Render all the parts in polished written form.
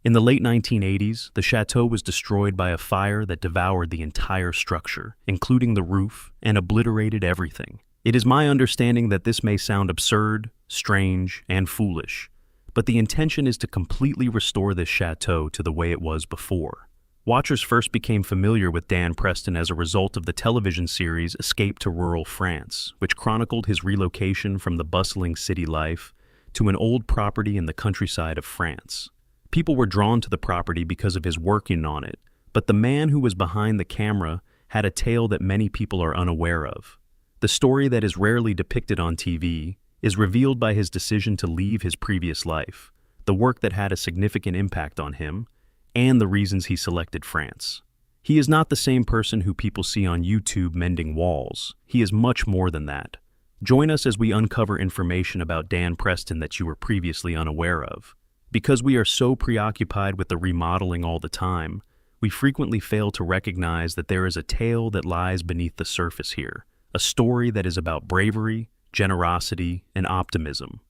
In the late 1980s, the chateau was destroyed by a fire that devoured the entire structure, including the roof, and obliterated everything. It is my understanding that this may sound absurd, strange, and foolish, but the intention is to completely restore this chateau to the way it was before. Watchers first became familiar with Dan Preston as a result of the television series Escape to Rural France, which chronicled his relocation from the bustling city life to an old property in the countryside of France. People were drawn to the property because of his working on it, but the man who was behind the camera had a tale that many people are unaware of. The story that is rarely depicted on TV is revealed by his decision to leave his previous life, the work that had a significant impact on him, and the reasons he selected France. He is not the same person who people see on YouTube mending walls. He is much more than that. Join us as we uncover information about Dan Preston that you were previously unaware of. Because we are so preoccupied with the remodeling all the time, we frequently fail to recognize that there is a tale that lies beneath the surface here, a story that is about bravery, generosity, and optimism.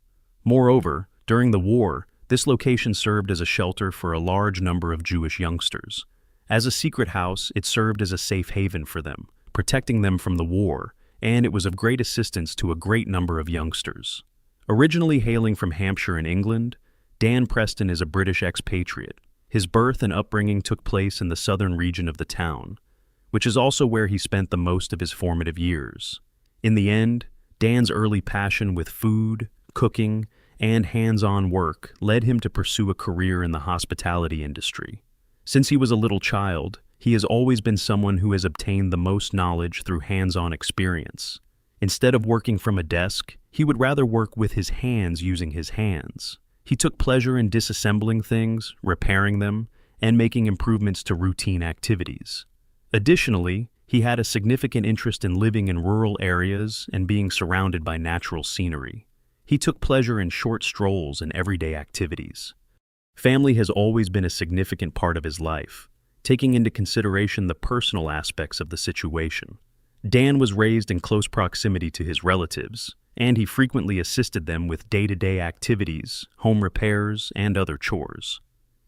Moreover, during the war, this location served as a shelter for a large number of Jewish youngsters. As a secret house, it served as a safe haven for them, protecting them from the war, and it was of great assistance to a great number of youngsters. Originally hailing from Hampshire in England, Dan Preston is a British expatriate. His birth and upbringing took place in the southern region of the town, which is also where he spent the most of his formative years. In the end, Dan's early passion with food, cooking, and hands-on work led him to pursue a career in the hospitality industry. Since he was a little child, he has always been someone who has obtained the most knowledge through hands-on experience. Instead of working from a desk, he would rather work with his hands using his hands. He took pleasure in disassembling things, repairing them, and making improvements to routine activities. Additionally, he had a significant interest in living in rural areas and being surrounded by natural scenery. He took pleasure in short strolls and everyday activities. Family has always been a significant part of his life, taking into consideration the personal aspects of the situation. Dan was raised in close proximity to his relatives, and he frequently assisted them with day-to-day activities, home repairs, and other chores.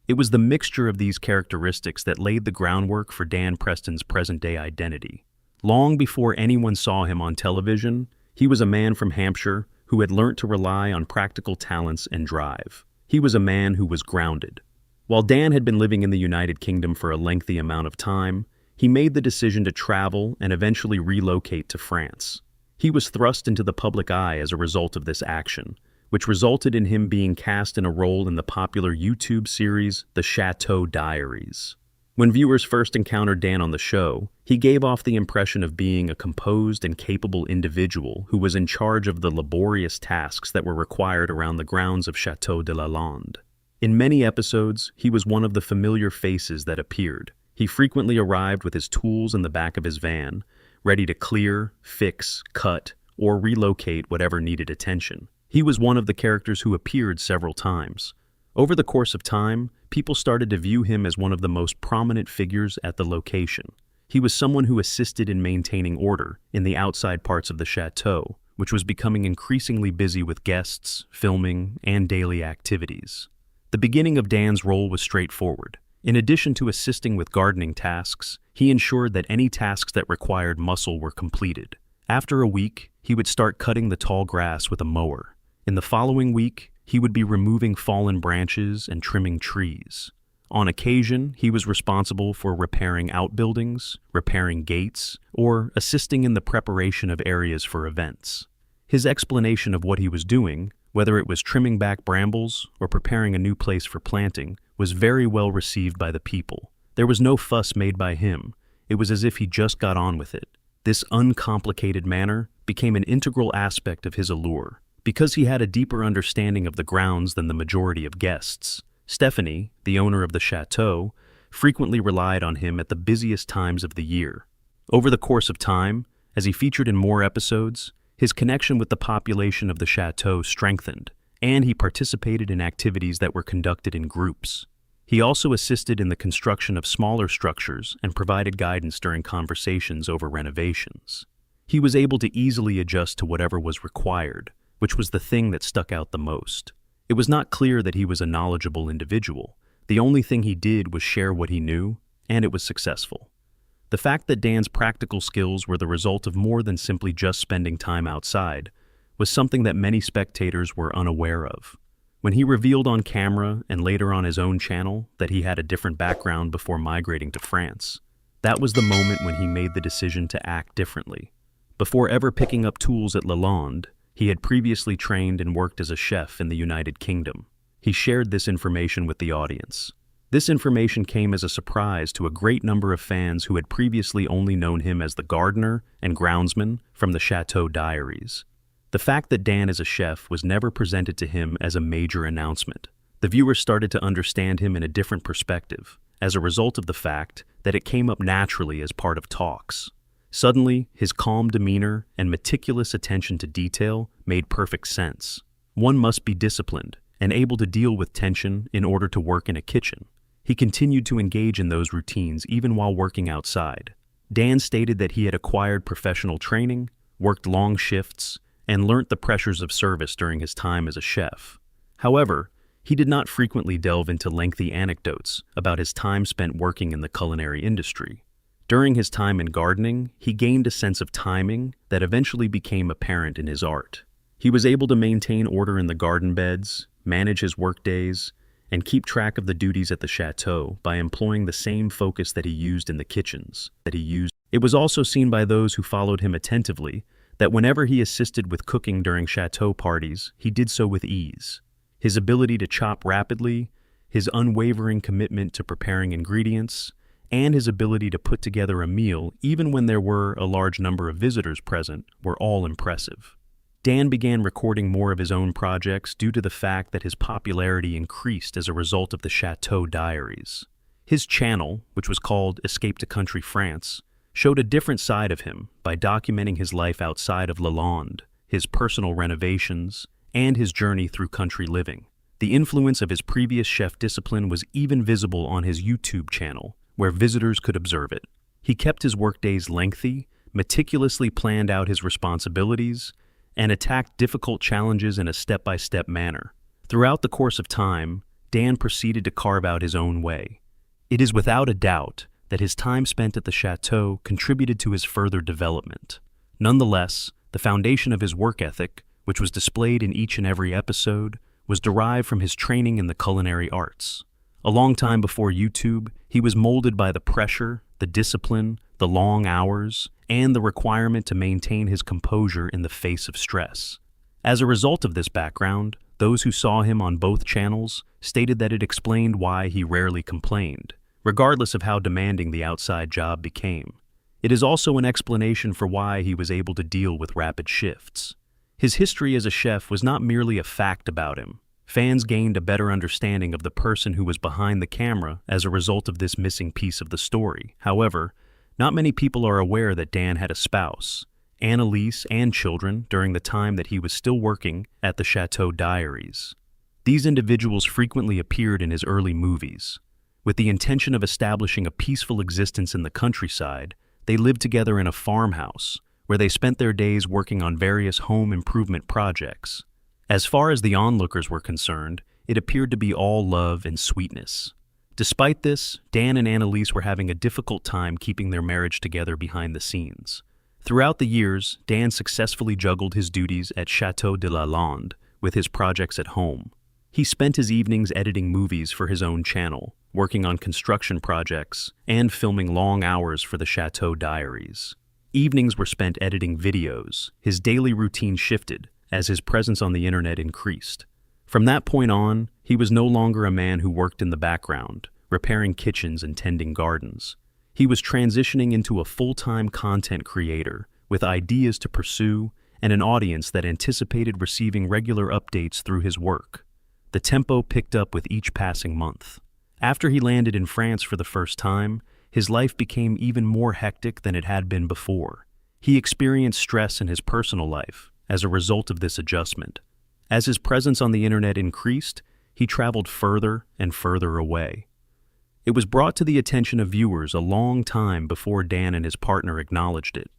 It was the mixture of these characteristics that laid the groundwork for Dan Preston's present-day identity. Long before anyone saw him on television, he was a man from Hampshire who had learnt to rely on practical talents and drive. He was a man who was grounded. While Dan had been living in the United Kingdom for a lengthy amount of time, he made the decision to travel and eventually relocate to France. He was thrust into the public eye as a result of this action, which resulted in him being cast in a role in the popular YouTube series The Chateau Diaries. When viewers first encountered Dan on the show, he gave off the impression of being a composed and capable individual who was in charge of the laborious tasks that were required around the grounds of Château de la Lande. In many episodes, he was one of the familiar faces that appeared. He frequently arrived with his tools in the back of his van, ready to clear, fix, cut, or relocate whatever needed attention. He was one of the characters who appeared several times. Over the course of time, people started to view him as one of the most prominent figures at the location. He was someone who assisted in maintaining order in the outside parts of the chateau, which was becoming increasingly busy with guests, filming, and daily activities. The beginning of Dan's role was straightforward. In addition to assisting with gardening tasks, he ensured that any tasks that required muscle were completed. After a week, he would start cutting the tall grass with a mower. In the following week, he would be removing fallen branches and trimming trees. On occasion, he was responsible for repairing outbuildings, repairing gates, or assisting in the preparation of areas for events. His explanation of what he was doing, whether it was trimming back brambles or preparing a new place for planting, was very well received by the people. There was no fuss made by him. It was as if he just got on with it. This uncomplicated manner became an integral aspect of his allure. Because he had a deeper understanding of the grounds than the majority of guests, Stephanie, the owner of the chateau, frequently relied on him at the busiest times of the year. Over the course of time, as he featured in more episodes, his connection with the population of the chateau strengthened, and he participated in activities that were conducted in groups. He also assisted in the construction of smaller structures and provided guidance during conversations over renovations. He was able to easily adjust to whatever was required, which was the thing that stuck out the most. It was not clear that he was a knowledgeable individual, The only thing he did was share what he knew, and it was successful. The fact that Dan's practical skills were the result of more than simply just spending time outside was something that many spectators were unaware of. When he revealed on camera and later on his own channel that he had a different background before migrating to France, that was the moment when he made the decision to act differently. Before ever picking up tools at Lalonde, he had previously trained and worked as a chef in the United Kingdom. He shared this information with the audience. This information came as a surprise to a great number of fans who had previously only known him as the gardener and groundsman from the Chateau Diaries. The fact that Dan is a chef was never presented to him as a major announcement. The viewers started to understand him in a different perspective, as a result of the fact that it came up naturally as part of talks. Suddenly, his calm demeanor and meticulous attention to detail made perfect sense. One must be disciplined and able to deal with tension in order to work in a kitchen. He continued to engage in those routines even while working outside. Dan stated that he had acquired professional training, worked long shifts, and learnt the pressures of service during his time as a chef. However, he did not frequently delve into lengthy anecdotes about his time spent working in the culinary industry. During his time in gardening, he gained a sense of timing that eventually became apparent in his art. He was able to maintain order in the garden beds, manage his workdays, and keep track of the duties at the chateau by employing the same focus that he used in the kitchens. It was also seen by those who followed him attentively that whenever he assisted with cooking during chateau parties, he did so with ease. His ability to chop rapidly, his unwavering commitment to preparing ingredients, and his ability to put together a meal even when there were a large number of visitors present were all impressive. Dan began recording more of his own projects due to the fact that his popularity increased as a result of the Chateau Diaries. His channel, which was called Escape to Country France, showed a different side of him by documenting his life outside of Lalonde, his personal renovations, and his journey through country living. The influence of his previous chef discipline was even visible on his YouTube channel, where visitors could observe it. He kept his workdays lengthy, meticulously planned out his responsibilities, and attacked difficult challenges in a step-by-step manner. Throughout the course of time, Dan proceeded to carve out his own way. It is without a doubt that his time spent at the chateau contributed to his further development. Nonetheless, the foundation of his work ethic, which was displayed in each and every episode, was derived from his training in the culinary arts. A long time before YouTube, he was molded by the pressure, the discipline, the long hours, and the requirement to maintain his composure in the face of stress. As a result of this background, those who saw him on both channels stated that it explained why he rarely complained, regardless of how demanding the outside job became. It is also an explanation for why he was able to deal with rapid shifts. His history as a chef was not merely a fact about him. Fans gained a better understanding of the person who was behind the camera as a result of this missing piece of the story. However, not many people are aware that Dan had a spouse, Annalise, and children during the time that he was still working at the Chateau Diaries. These individuals frequently appeared in his early movies. With the intention of establishing a peaceful existence in the countryside, they lived together in a farmhouse, where they spent their days working on various home improvement projects. As far as the onlookers were concerned, it appeared to be all love and sweetness. Despite this, Dan and Annalise were having a difficult time keeping their marriage together behind the scenes. Throughout the years, Dan successfully juggled his duties at Chateau de Lalonde with his projects at home. He spent his evenings editing movies for his own channel, working on construction projects, and filming long hours for the Chateau Diaries. Evenings were spent editing videos. His daily routine shifted as his presence on the internet increased. From that point on, he was no longer a man who worked in the background, repairing kitchens and tending gardens. He was transitioning into a full-time content creator with ideas to pursue and an audience that anticipated receiving regular updates through his work. The tempo picked up with each passing month. After he landed in France for the first time, his life became even more hectic than it had been before. He experienced stress in his personal life as a result of this adjustment. As his presence on the internet increased, he traveled further and further away. It was brought to the attention of viewers a long time before Dan and his partner acknowledged it.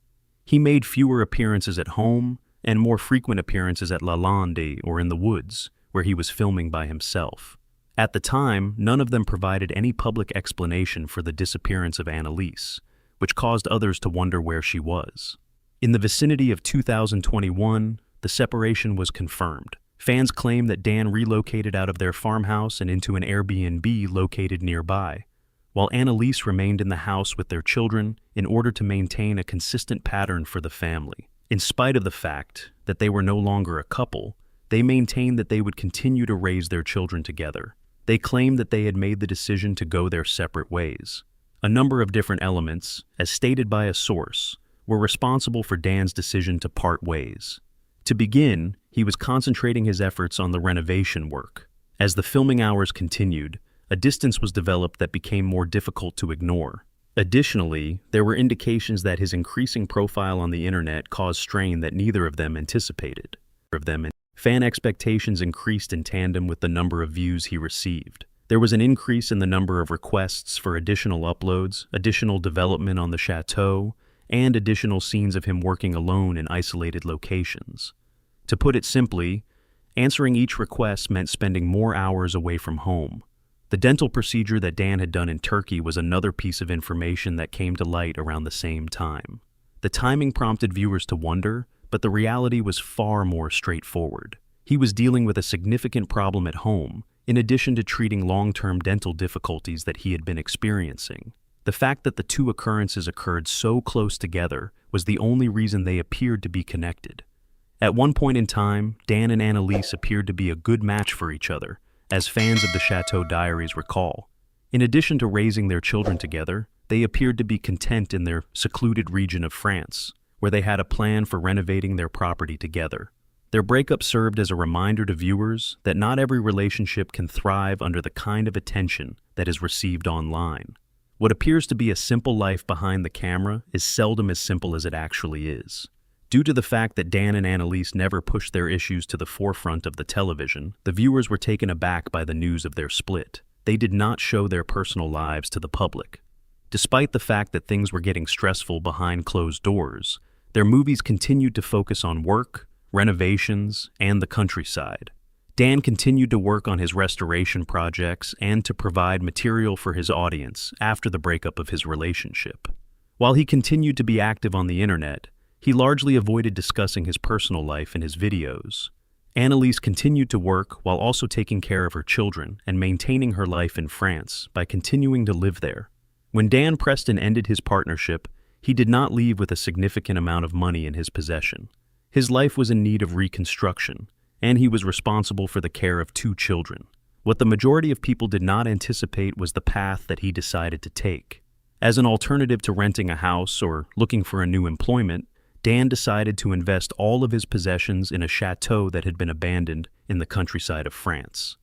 He made fewer appearances at home and more frequent appearances at Lalonde or in the woods, where he was filming by himself. At the time, none of them provided any public explanation for the disappearance of Annalise, which caused others to wonder where she was. In the vicinity of 2021, the separation was confirmed. Fans claim that Dan relocated out of their farmhouse and into an Airbnb located nearby, while Annalise remained in the house with their children in order to maintain a consistent pattern for the family. In spite of the fact that they were no longer a couple, they maintained that they would continue to raise their children together. They claimed that they had made the decision to go their separate ways. A number of different elements, as stated by a source, were responsible for Dan's decision to part ways. To begin, he was concentrating his efforts on the renovation work. As the filming hours continued, a distance was developed that became more difficult to ignore. Additionally, there were indications that his increasing profile on the internet caused strain that neither of them anticipated. Fan expectations increased in tandem with the number of views he received. There was an increase in the number of requests for additional uploads, additional development on the chateau, and additional scenes of him working alone in isolated locations. To put it simply, answering each request meant spending more hours away from home. The dental procedure that Dan had done in Turkey was another piece of information that came to light around the same time. The timing prompted viewers to wonder, but the reality was far more straightforward. He was dealing with a significant problem at home, in addition to treating long-term dental difficulties that he had been experiencing. The fact that the two occurrences occurred so close together was the only reason they appeared to be connected. At one point in time, Dan and Annalise appeared to be a good match for each other, as fans of the Chateau Diaries recall. In addition to raising their children together, they appeared to be content in their secluded region of France, where they had a plan for renovating their property together. Their breakup served as a reminder to viewers that not every relationship can thrive under the kind of attention that is received online. What appears to be a simple life behind the camera is seldom as simple as it actually is. Due to the fact that Dan and Annalise never pushed their issues to the forefront of the television, the viewers were taken aback by the news of their split. They did not show their personal lives to the public. Despite the fact that things were getting stressful behind closed doors, their movies continued to focus on work, renovations, and the countryside. Dan continued to work on his restoration projects and to provide material for his audience after the breakup of his relationship. While he continued to be active on the internet, he largely avoided discussing his personal life in his videos. Annalise continued to work while also taking care of her children and maintaining her life in France by continuing to live there. When Dan Preston ended his partnership, he did not leave with a significant amount of money in his possession. His life was in need of reconstruction, and he was responsible for the care of 2 children. What the majority of people did not anticipate was the path that he decided to take. As an alternative to renting a house or looking for a new employment, Dan decided to invest all of his possessions in a chateau that had been abandoned in the countryside of France.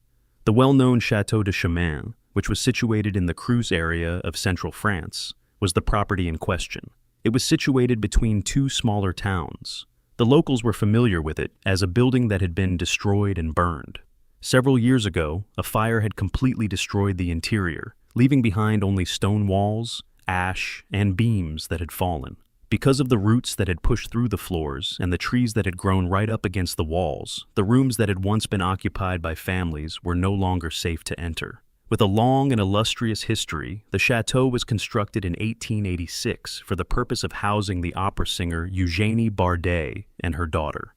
The well-known Chateau de Chemin, which was situated in the Creuse area of central France, was the property in question. It was situated between 2 smaller towns. The locals were familiar with it as a building that had been destroyed and burned. Several years ago, a fire had completely destroyed the interior, leaving behind only stone walls, ash, and beams that had fallen. Because of the roots that had pushed through the floors and the trees that had grown right up against the walls, the rooms that had once been occupied by families were no longer safe to enter. With a long and illustrious history, the chateau was constructed in 1886 for the purpose of housing the opera singer Eugénie Bardet and her daughter.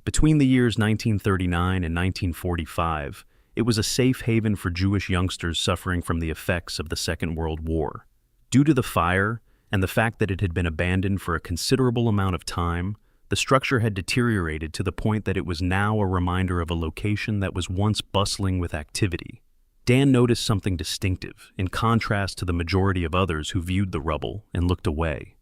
Between the years 1939 and 1945, it was a safe haven for Jewish youngsters suffering from the effects of the Second World War. Due to the fire and the fact that it had been abandoned for a considerable amount of time, the structure had deteriorated to the point that it was now a reminder of a location that was once bustling with activity. Dan noticed something distinctive, in contrast to the majority of others who viewed the rubble and looked away.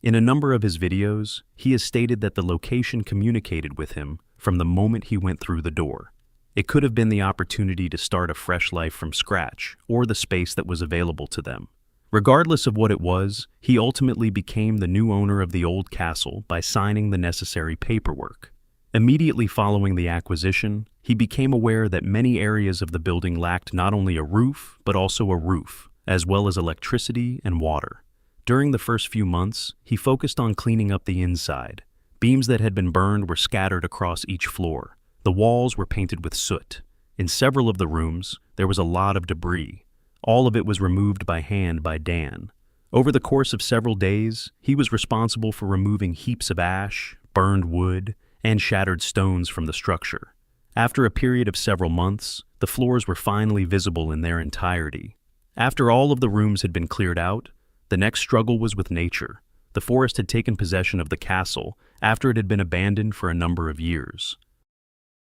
In a number of his videos, he has stated that the location communicated with him from the moment he went through the door. It could have been the opportunity to start a fresh life from scratch, or the space that was available to them. Regardless of what it was, he ultimately became the new owner of the old castle by signing the necessary paperwork. Immediately following the acquisition, he became aware that many areas of the building lacked not only a roof, but also a roof, as well as electricity and water. During the first few months, he focused on cleaning up the inside. Beams that had been burned were scattered across each floor. The walls were painted with soot. In several of the rooms, there was a lot of debris. All of it was removed by hand by Dan. Over the course of several days, he was responsible for removing heaps of ash, burned wood, and shattered stones from the structure. After a period of several months, the floors were finally visible in their entirety. After all of the rooms had been cleared out, the next struggle was with nature. The forest had taken possession of the castle after it had been abandoned for a number of years.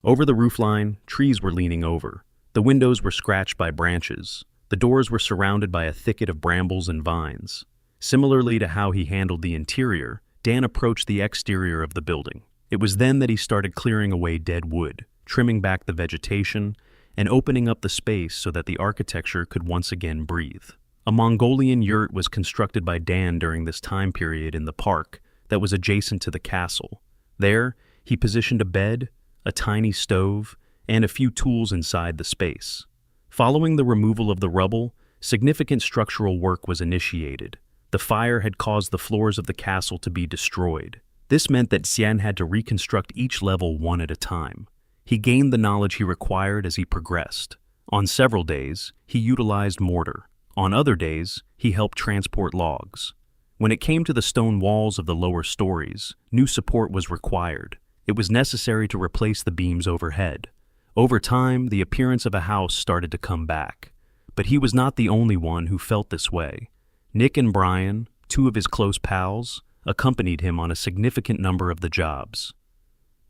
Over the roofline, trees were leaning over. The windows were scratched by branches. The doors were surrounded by a thicket of brambles and vines. Similarly to how he handled the interior, Dan approached the exterior of the building. It was then that he started clearing away dead wood, trimming back the vegetation, and opening up the space so that the architecture could once again breathe. A Mongolian yurt was constructed by Dan during this time period in the park that was adjacent to the castle. There, he positioned a bed, a tiny stove, and a few tools inside the space. Following the removal of the rubble, significant structural work was initiated. The fire had caused the floors of the castle to be destroyed. This meant that Xian had to reconstruct each level one at a time. He gained the knowledge he required as he progressed. On several days, he utilized mortar. On other days, he helped transport logs. When it came to the stone walls of the lower stories, new support was required. It was necessary to replace the beams overhead. Over time, the appearance of a house started to come back. But he was not the only one who felt this way. Nick and Brian, two of his close pals, accompanied him on a significant number of the jobs.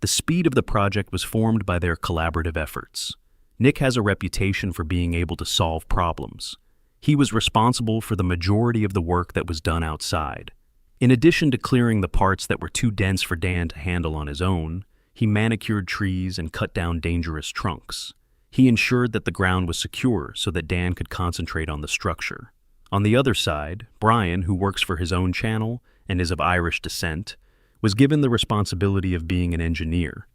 The speed of the project was formed by their collaborative efforts. Nick has a reputation for being able to solve problems. He was responsible for the majority of the work that was done outside. In addition to clearing the parts that were too dense for Dan to handle on his own, he manicured trees and cut down dangerous trunks. He ensured that the ground was secure so that Dan could concentrate on the structure. On the other side, Brian, who works for his own channel and is of Irish descent, was given the responsibility of being an engineer.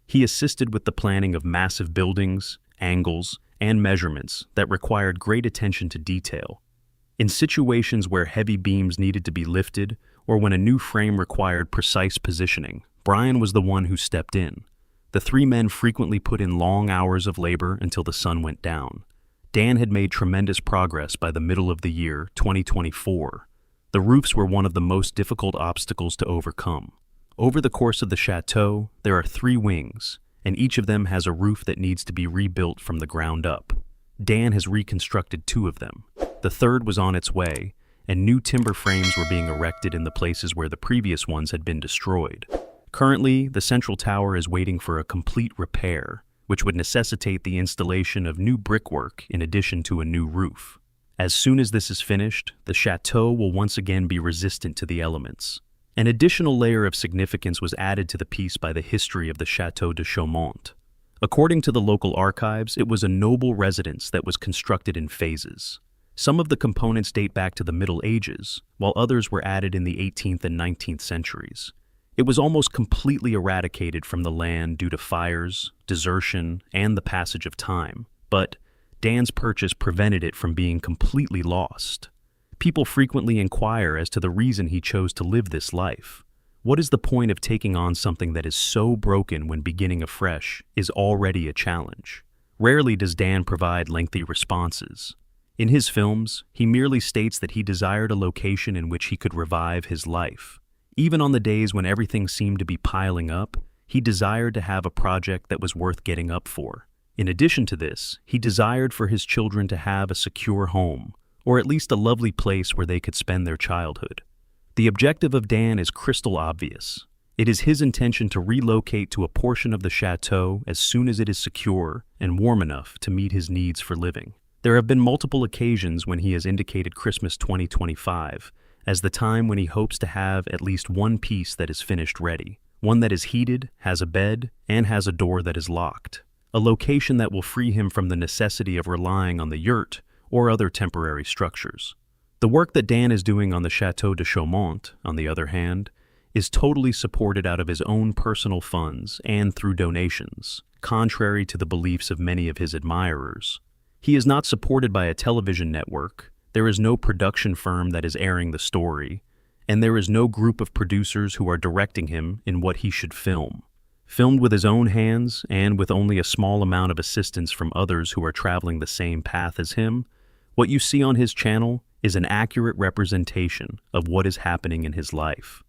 He assisted with the planning of massive buildings, angles, and measurements that required great attention to detail. In situations where heavy beams needed to be lifted or when a new frame required precise positioning, Brian was the one who stepped in. The three men frequently put in long hours of labor until the sun went down. Dan had made tremendous progress by the middle of the year 2024. The roofs were one of the most difficult obstacles to overcome. Over the course of the chateau, there are 3 wings, and each of them has a roof that needs to be rebuilt from the ground up. Dan has reconstructed 2 of them. The third was on its way, and new timber frames were being erected in the places where the previous ones had been destroyed. Currently, the central tower is waiting for a complete repair, which would necessitate the installation of new brickwork in addition to a new roof. As soon as this is finished, the chateau will once again be resistant to the elements. An additional layer of significance was added to the piece by the history of the Château de Chaumont. According to the local archives, it was a noble residence that was constructed in phases. Some of the components date back to the Middle Ages, while others were added in the 18th and 19th centuries. It was almost completely eradicated from the land due to fires, desertion, and the passage of time, but Dan's purchase prevented it from being completely lost. People frequently inquire as to the reason he chose to live this life. What is the point of taking on something that is so broken when beginning afresh is already a challenge? Rarely does Dan provide lengthy responses. In his films, he merely states that he desired a location in which he could revive his life. Even on the days when everything seemed to be piling up, he desired to have a project that was worth getting up for. In addition to this, he desired for his children to have a secure home, or at least a lovely place where they could spend their childhood. The objective of Dan is crystal obvious. It is his intention to relocate to a portion of the chateau as soon as it is secure and warm enough to meet his needs for living. There have been multiple occasions when he has indicated Christmas 2025 as the time when he hopes to have at least one piece that is finished ready, one that is heated, has a bed, and has a door that is locked. A location that will free him from the necessity of relying on the yurt or other temporary structures. The work that Dan is doing on the Château de Chaumont, on the other hand, is totally supported out of his own personal funds and through donations, contrary to the beliefs of many of his admirers. He is not supported by a television network, there is no production firm that is airing the story, and there is no group of producers who are directing him in what he should film. Filmed with his own hands and with only a small amount of assistance from others who are traveling the same path as him, what you see on his channel is an accurate representation of what is happening in his life.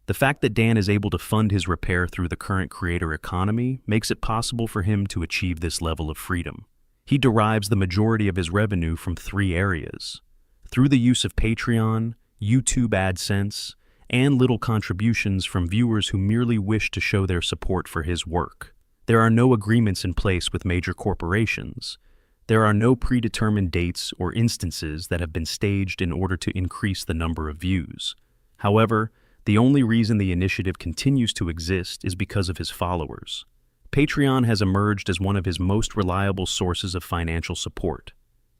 The fact that Dan is able to fund his repair through the current creator economy makes it possible for him to achieve this level of freedom. He derives the majority of his revenue from 3 areas: through the use of Patreon, YouTube AdSense, and little contributions from viewers who merely wish to show their support for his work. There are no agreements in place with major corporations. There are no predetermined dates or instances that have been staged in order to increase the number of views. However, the only reason the initiative continues to exist is because of his followers. Patreon has emerged as one of his most reliable sources of financial support.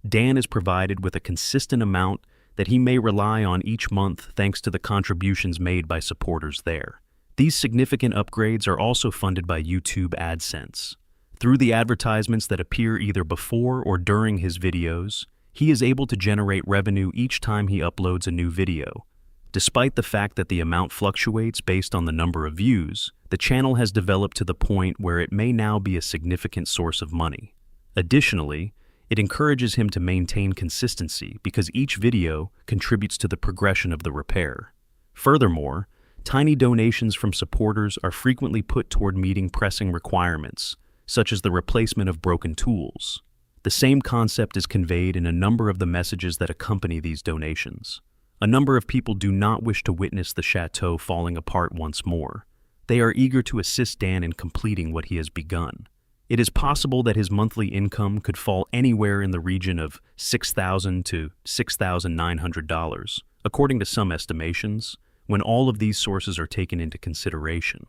Dan is provided with a consistent amount that he may rely on each month thanks to the contributions made by supporters there. These significant upgrades are also funded by YouTube AdSense. Through the advertisements that appear either before or during his videos, he is able to generate revenue each time he uploads a new video. Despite the fact that the amount fluctuates based on the number of views, the channel has developed to the point where it may now be a significant source of money. Additionally, it encourages him to maintain consistency because each video contributes to the progression of the repair. Furthermore, tiny donations from supporters are frequently put toward meeting pressing requirements, such as the replacement of broken tools. The same concept is conveyed in a number of the messages that accompany these donations. A number of people do not wish to witness the chateau falling apart once more. They are eager to assist Dan in completing what he has begun. It is possible that his monthly income could fall anywhere in the region of $6,000 to $6,900, according to some estimations, when all of these sources are taken into consideration.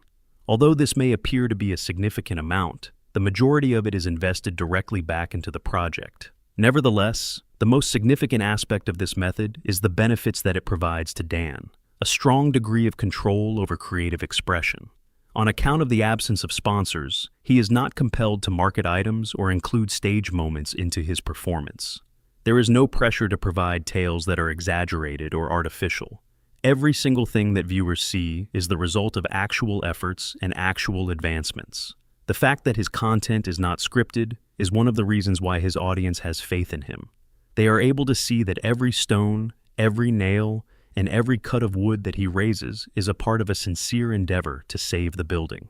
Although this may appear to be a significant amount, the majority of it is invested directly back into the project. Nevertheless, the most significant aspect of this method is the benefits that it provides to Dan: a strong degree of control over creative expression. On account of the absence of sponsors, he is not compelled to market items or include stage moments into his performance. There is no pressure to provide tales that are exaggerated or artificial. Every single thing that viewers see is the result of actual efforts and actual advancements. The fact that his content is not scripted is one of the reasons why his audience has faith in him. They are able to see that every stone, every nail, and every cut of wood that he raises is a part of a sincere endeavor to save the building.